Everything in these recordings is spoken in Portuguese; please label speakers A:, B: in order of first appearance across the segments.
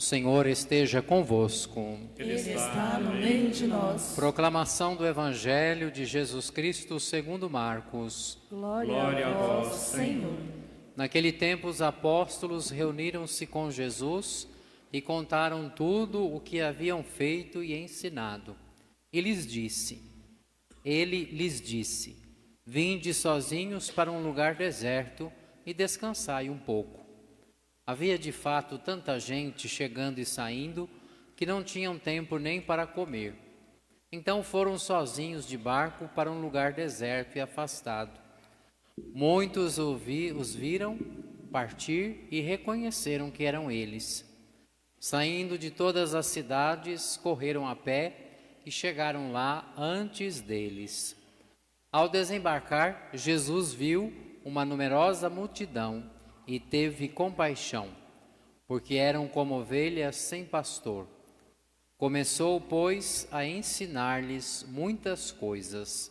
A: O Senhor esteja convosco.
B: Ele está no meio de nós.
A: Proclamação do Evangelho de Jesus Cristo segundo Marcos.
B: Glória a vós, Senhor.
A: Naquele tempo os apóstolos reuniram-se com Jesus e contaram tudo o que haviam feito e ensinado. Ele lhes disse: Vinde sozinhos para um lugar deserto e descansai um pouco. Havia de fato tanta gente chegando e saindo que não tinham tempo nem para comer. Então foram sozinhos de barco para um lugar deserto e afastado. Muitos os viram partir e reconheceram que eram eles. Saindo de todas as cidades, correram a pé e chegaram lá antes deles. Ao desembarcar, Jesus viu uma numerosa multidão e teve compaixão, porque eram como ovelhas sem pastor. Começou, pois, a ensinar-lhes muitas coisas.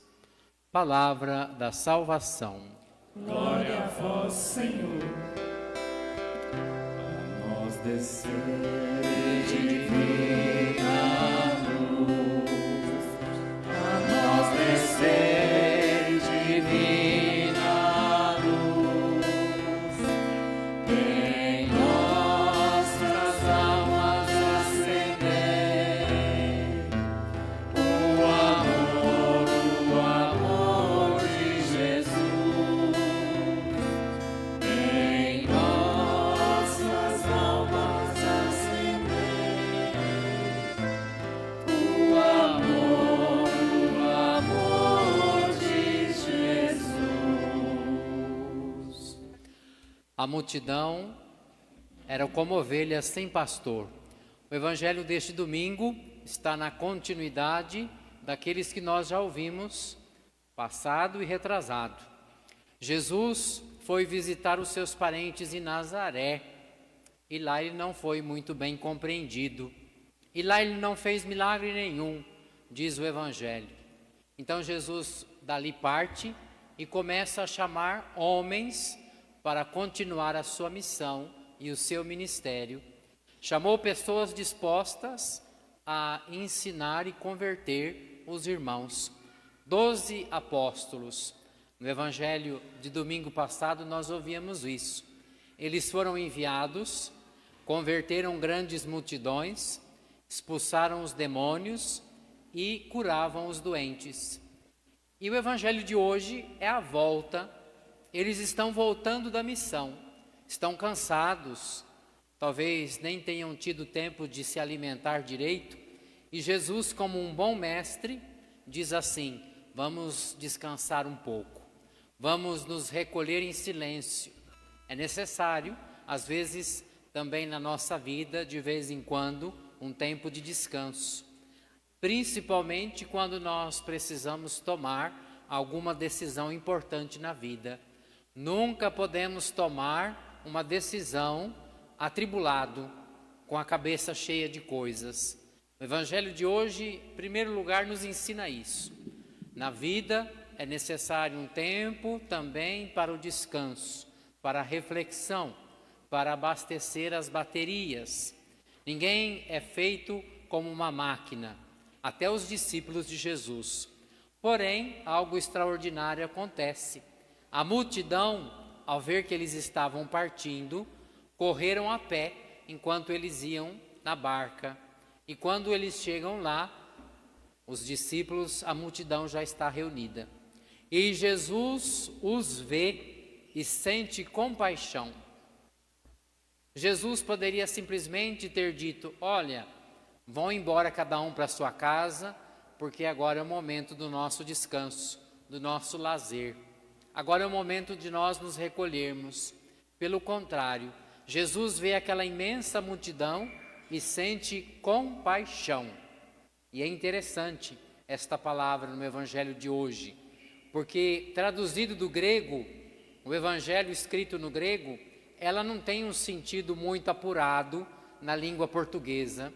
A: Palavra da salvação.
B: Glória a vós, Senhor. A nós descer divina luz, a nós descer divina luz, em nossas almas acender o amor de Jesus. Em nossas almas acender o amor de Jesus.
A: A multidão era como ovelhas sem pastor. O evangelho deste domingo está na continuidade daqueles que nós já ouvimos, passado e retrasado. Jesus foi visitar os seus parentes em Nazaré, e lá ele não foi muito bem compreendido. E lá ele não fez milagre nenhum, diz o evangelho. Então Jesus dali parte e começa a chamar homens para continuar a sua missão e o seu ministério. Chamou pessoas dispostas a ensinar e converter os irmãos. 12 apóstolos. No evangelho de domingo passado nós ouvíamos isso. Eles foram enviados, converteram grandes multidões, expulsaram os demônios e curavam os doentes. E o evangelho de hoje é a volta. Eles estão voltando da missão, estão cansados, talvez nem tenham tido tempo de se alimentar direito. E Jesus, como um bom mestre, diz assim: vamos descansar um pouco, vamos nos recolher em silêncio. É necessário, às vezes, também na nossa vida, de vez em quando, um tempo de descanso. Principalmente quando nós precisamos tomar alguma decisão importante na vida. Nunca podemos tomar uma decisão atribulado, com a cabeça cheia de coisas. O evangelho de hoje, em primeiro lugar, nos ensina isso. Na vida é necessário um tempo também para o descanso, para a reflexão, para abastecer as baterias. Ninguém é feito como uma máquina, até os discípulos de Jesus. Porém, algo extraordinário acontece. A multidão, ao ver que eles estavam partindo, correram a pé enquanto eles iam na barca. E quando eles chegam lá, os discípulos, a multidão já está reunida. E Jesus os vê e sente compaixão. Jesus poderia simplesmente ter dito: olha, vão embora cada um para a sua casa, porque agora é o momento do nosso descanso, do nosso lazer. Agora é o momento de nós nos recolhermos. Pelo contrário, Jesus vê aquela imensa multidão e sente compaixão. E é interessante esta palavra no evangelho de hoje, porque traduzido do grego, o evangelho escrito no grego, ela não tem um sentido muito apurado na língua portuguesa.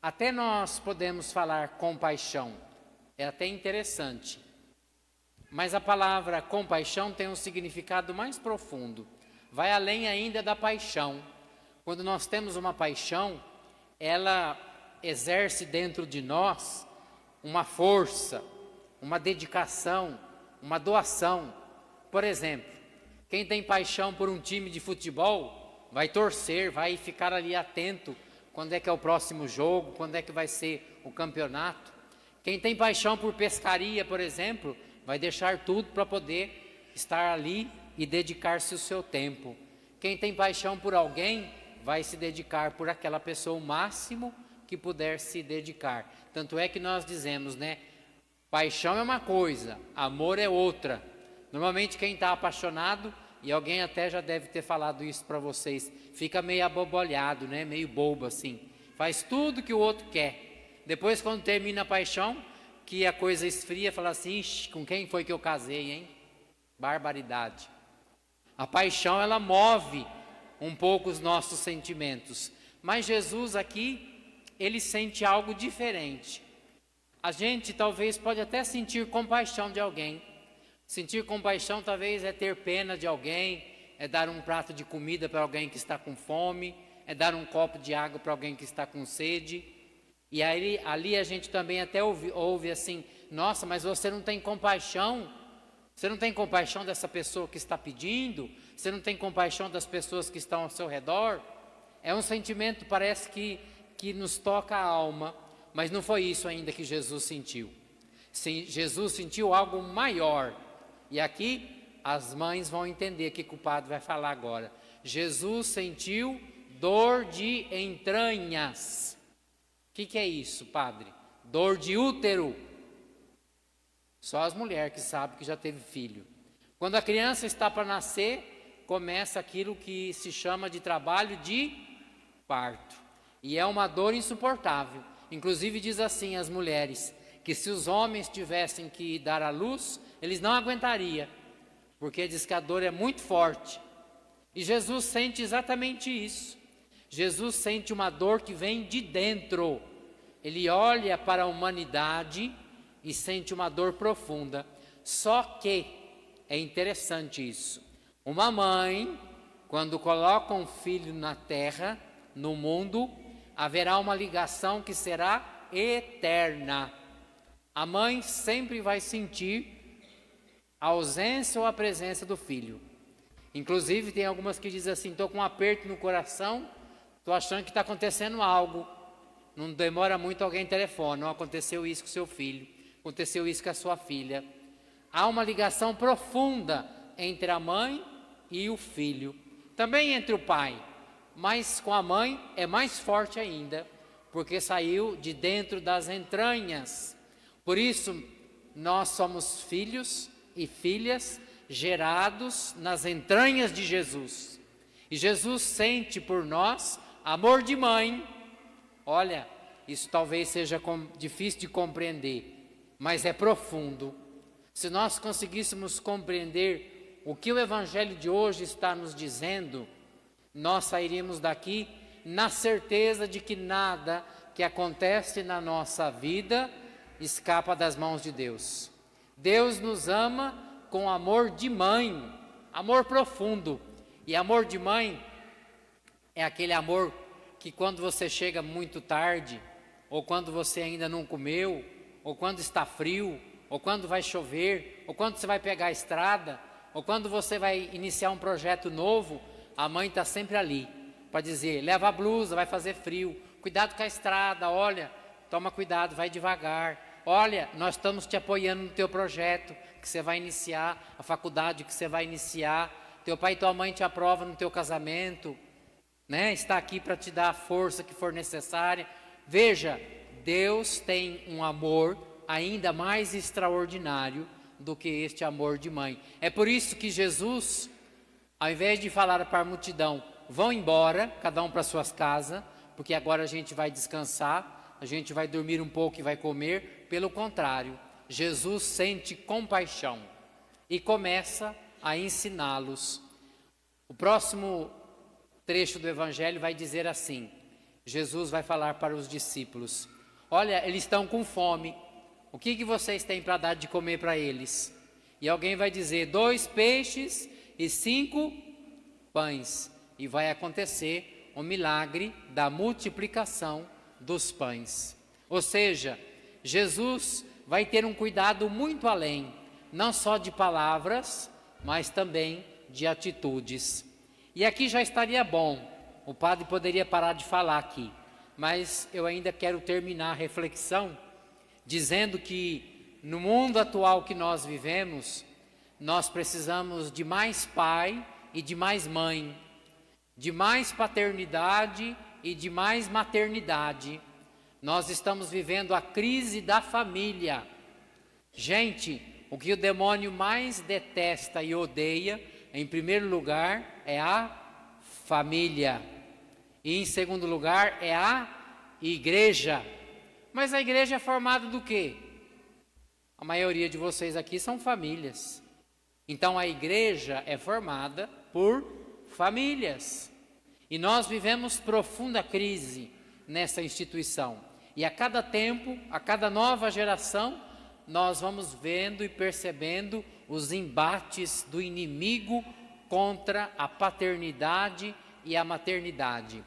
A: Até nós podemos falar compaixão, é até interessante. Mas a palavra compaixão tem um significado mais profundo, vai além ainda da paixão. Quando nós temos uma paixão, ela exerce dentro de nós uma força, uma dedicação, uma doação. Por exemplo, quem tem paixão por um time de futebol, vai torcer, vai ficar ali atento quando é que é o próximo jogo, quando é que vai ser o campeonato. Quem tem paixão por pescaria, por exemplo, vai deixar tudo para poder estar ali e dedicar-se o seu tempo. Quem tem paixão por alguém, vai se dedicar por aquela pessoa o máximo que puder se dedicar. Tanto é que nós dizemos, né? Paixão é uma coisa, amor é outra. Normalmente quem está apaixonado, e alguém até já deve ter falado isso para vocês, fica meio abobolhado, né? Meio bobo assim. Faz tudo que o outro quer. Depois, quando termina a paixão, que a coisa esfria, fala assim: ixi, com quem foi que eu casei, hein? Barbaridade. A paixão, ela move um pouco os nossos sentimentos. Mas Jesus aqui, ele sente algo diferente. A gente talvez pode até sentir compaixão de alguém. Sentir compaixão talvez é ter pena de alguém, é dar um prato de comida para alguém que está com fome, é dar um copo de água para alguém que está com sede. E aí, ali a gente também até ouve assim: nossa, mas você não tem compaixão? Você não tem compaixão dessa pessoa que está pedindo? Você não tem compaixão das pessoas que estão ao seu redor? É um sentimento, parece que nos toca a alma, mas não foi isso ainda que Jesus sentiu. Sim, Jesus sentiu algo maior. E aqui as mães vão entender o que o padre vai falar agora. Jesus sentiu dor de entranhas. O que é isso, padre? Dor de útero. Só as mulheres que sabem que já teve filho. Quando a criança está para nascer, começa aquilo que se chama de trabalho de parto. E é uma dor insuportável. Inclusive diz assim as mulheres, que se os homens tivessem que dar à luz, eles não aguentariam, porque diz que a dor é muito forte. E Jesus sente exatamente isso. Jesus sente uma dor que vem de dentro. Ele olha para a humanidade e sente uma dor profunda. Só que é interessante isso. Uma mãe, quando coloca um filho na terra, no mundo, haverá uma ligação que será eterna. A mãe sempre vai sentir a ausência ou a presença do filho. Inclusive tem algumas que dizem assim: estou com um aperto no coração, estou achando que está acontecendo algo. Não demora muito, alguém telefona: não aconteceu isso com seu filho, aconteceu isso com a sua filha. Há uma ligação profunda entre a mãe e o filho, também entre o pai, mas com a mãe é mais forte ainda, porque saiu de dentro das entranhas. Por isso nós somos filhos e filhas gerados nas entranhas de Jesus. E Jesus sente por nós amor de mãe. Olha, isso talvez seja difícil de compreender, mas é profundo. Se nós conseguíssemos compreender o que o Evangelho de hoje está nos dizendo, nós sairíamos daqui na certeza de que nada que acontece na nossa vida escapa das mãos de Deus. Deus nos ama com amor de mãe, amor profundo. E amor de mãe é aquele amor que quando você chega muito tarde, ou quando você ainda não comeu, ou quando está frio, ou quando vai chover, ou quando você vai pegar a estrada, ou quando você vai iniciar um projeto novo, a mãe está sempre ali para dizer: leva a blusa, vai fazer frio, cuidado com a estrada, olha, toma cuidado, vai devagar. Olha, nós estamos te apoiando no teu projeto que você vai iniciar, a faculdade que você vai iniciar, teu pai e tua mãe te aprovam no teu casamento, né? Está aqui para te dar a força que for necessária. Veja, Deus tem um amor ainda mais extraordinário do que este amor de mãe. É por isso que Jesus, ao invés de falar para a multidão: vão embora, cada um para suas casas, porque agora a gente vai descansar, a gente vai dormir um pouco e vai comer. Pelo contrário, Jesus sente compaixão e começa a ensiná-los. O próximo trecho do Evangelho vai dizer assim: Jesus vai falar para os discípulos: olha, eles estão com fome, o que vocês têm para dar de comer para eles? E alguém vai dizer: 2 peixes e 5 pães. E vai acontecer o milagre da multiplicação dos pães. Ou seja, Jesus vai ter um cuidado muito além, não só de palavras, mas também de atitudes. E aqui já estaria bom, o padre poderia parar de falar aqui, mas eu ainda quero terminar a reflexão dizendo que no mundo atual que nós vivemos, nós precisamos de mais pai e de mais mãe, de mais paternidade e de mais maternidade. Nós estamos vivendo a crise da família. Gente, o que o demônio mais detesta e odeia, em primeiro lugar, é a família. E em segundo lugar, é a igreja. Mas a igreja é formada do quê? A maioria de vocês aqui são famílias. Então a igreja é formada por famílias. E nós vivemos profunda crise nessa instituição. E a cada tempo, a cada nova geração, nós vamos vendo e percebendo os embates do inimigo contra a paternidade e a maternidade.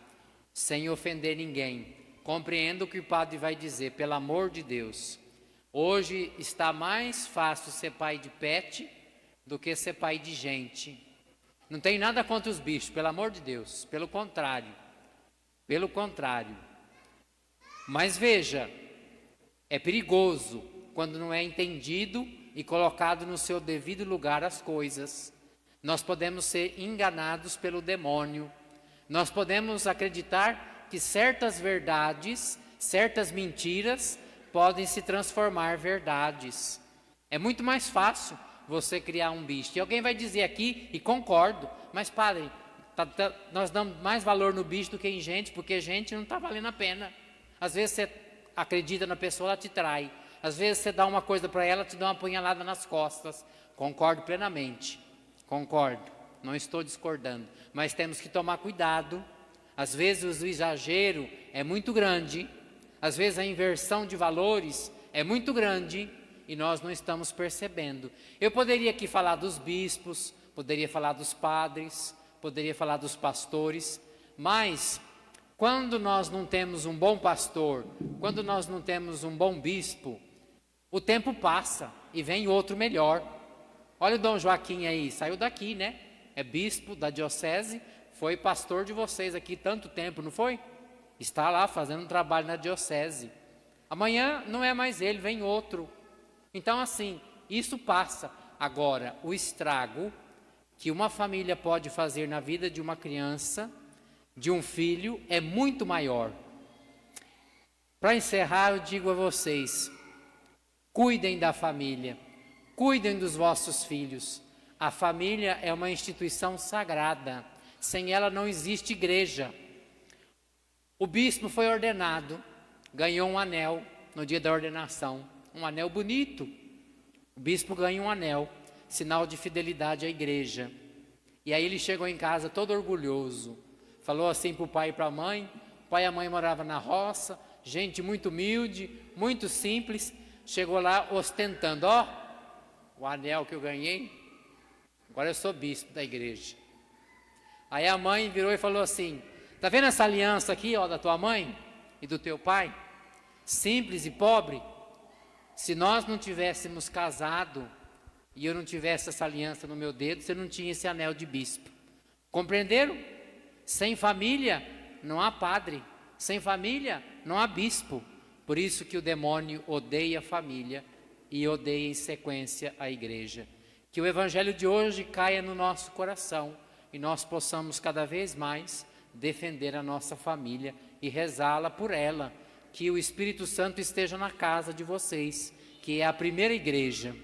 A: Sem ofender ninguém, compreendo o que o padre vai dizer, pelo amor de Deus. Hoje está mais fácil ser pai de pet do que ser pai de gente. Não tem nada contra os bichos, pelo amor de Deus, pelo contrário. Pelo contrário. Mas veja, é perigoso quando não é entendido e colocado no seu devido lugar as coisas. Nós podemos ser enganados pelo demônio. Nós podemos acreditar que certas verdades, certas mentiras podem se transformar em verdades. É muito mais fácil você criar um bicho. E alguém vai dizer aqui, e concordo, mas padre, nós damos mais valor no bicho do que em gente, porque gente não está valendo a pena. Às vezes você acredita na pessoa, ela te trai. Às vezes você dá uma coisa para ela, te dá uma punhalada nas costas. Concordo plenamente, concordo, não estou discordando. Mas temos que tomar cuidado. Às vezes o exagero é muito grande, às vezes a inversão de valores é muito grande e nós não estamos percebendo. Eu poderia aqui falar dos bispos, poderia falar dos padres, poderia falar dos pastores, mas quando nós não temos um bom pastor, quando nós não temos um bom bispo, o tempo passa e vem outro melhor. Olha o Dom Joaquim aí, saiu daqui, né? É bispo da diocese, foi pastor de vocês aqui tanto tempo, não foi? Está lá fazendo um trabalho na diocese. Amanhã não é mais ele, vem outro. Então assim, isso passa. Agora, o estrago que uma família pode fazer na vida de uma criança, de um filho, é muito maior. Para encerrar, eu digo a vocês, cuidem da família, cuidem dos vossos filhos. A família é uma instituição sagrada, sem ela não existe igreja. O bispo foi ordenado, ganhou um anel no dia da ordenação, um anel bonito. O bispo ganha um anel, sinal de fidelidade à igreja. E aí ele chegou em casa todo orgulhoso, falou assim para o pai e para a mãe. O pai e a mãe moravam na roça, gente muito humilde, muito simples. Chegou lá ostentando, ó, o anel que eu ganhei, agora eu sou bispo da igreja. Aí a mãe virou e falou assim, tá vendo essa aliança aqui, ó, da tua mãe e do teu pai? Simples e pobre. Se nós não tivéssemos casado e eu não tivesse essa aliança no meu dedo, você não tinha esse anel de bispo. Compreenderam? Sem família não há padre, sem família não há bispo. Por isso que o demônio odeia a família e odeia em sequência a igreja. Que o evangelho de hoje caia no nosso coração e nós possamos cada vez mais defender a nossa família e rezá-la por ela. Que o Espírito Santo esteja na casa de vocês, que é a primeira igreja.